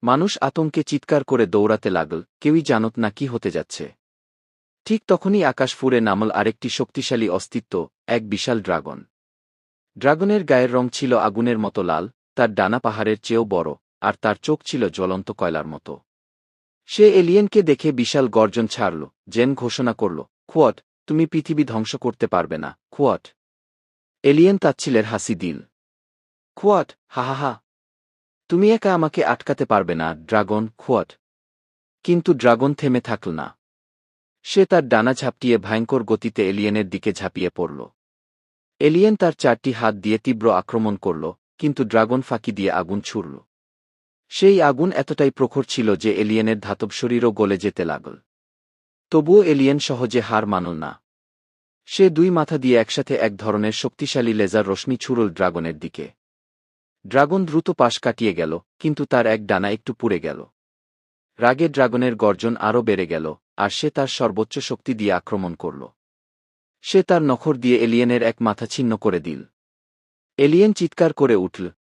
মানুষ আতঙ্কে চিৎকার করে দৌড়াতে লাগল, কেউই জানত না কি হতে যাচ্ছে। ঠিক তখনই আকাশ ফুঁড়ে নামল আরেকটি শক্তিশালী অস্তিত্ব, এক বিশাল ড্রাগন। ড্রাগনের গায়ের রং ছিল আগুনের মতো লাল, তার ডানা পাহাড়ের চেয়েও বড়, আর তার চোখ ছিল জ্বলন্ত কয়লার মতো। সে এলিয়েনকে দেখে বিশাল গর্জন ছাড়ল, জেন ঘোষণা করল, খুয়াট, তুমি পৃথিবী ধ্বংস করতে পারবে না, খুয়াট। এলিয়েন তাচ্ছিলের হাসি দিল। খুয়াট, হা হা হা। তুমি একা আমাকে আটকাতে পারবে না, ড্রাগন, খুয়াট। কিন্তু ড্রাগন থেমে থাকল না। সে তার ডানা ঝাপটিয়ে ভয়ঙ্কর গতিতে এলিয়েনের দিকে ঝাঁপিয়ে পড়ল। এলিয়েন তার 4টি হাত দিয়ে তীব্র আক্রমণ করল, কিন্তু ড্রাগন ফাঁকি দিয়ে আগুন ছুড়ল। সেই আগুন এতটাই প্রখর ছিল যে এলিয়েনের ধাতব শরীরও গলে যেতে লাগল। তবুও এলিয়েন সহজে হার মানল না। সে 2 মাথা দিয়ে একসাথে এক ধরনের শক্তিশালী লেজার রশ্মি ছুড়ল ড্রাগনের দিকে। ড্রাগন দ্রুত পাশ কাটিয়ে গেল, কিন্তু তার এক ডানা একটু পুড়ে গেল। রাগে ড্রাগনের গর্জন আরও বেড়ে গেল, আর সে তার সর্বোচ্চ শক্তি দিয়ে আক্রমণ করল। সে তার নখর দিয়ে এলিয়েনের এক মাথা ছিন্ন করে দিল। এলিয়েন চিৎকার করে উঠল,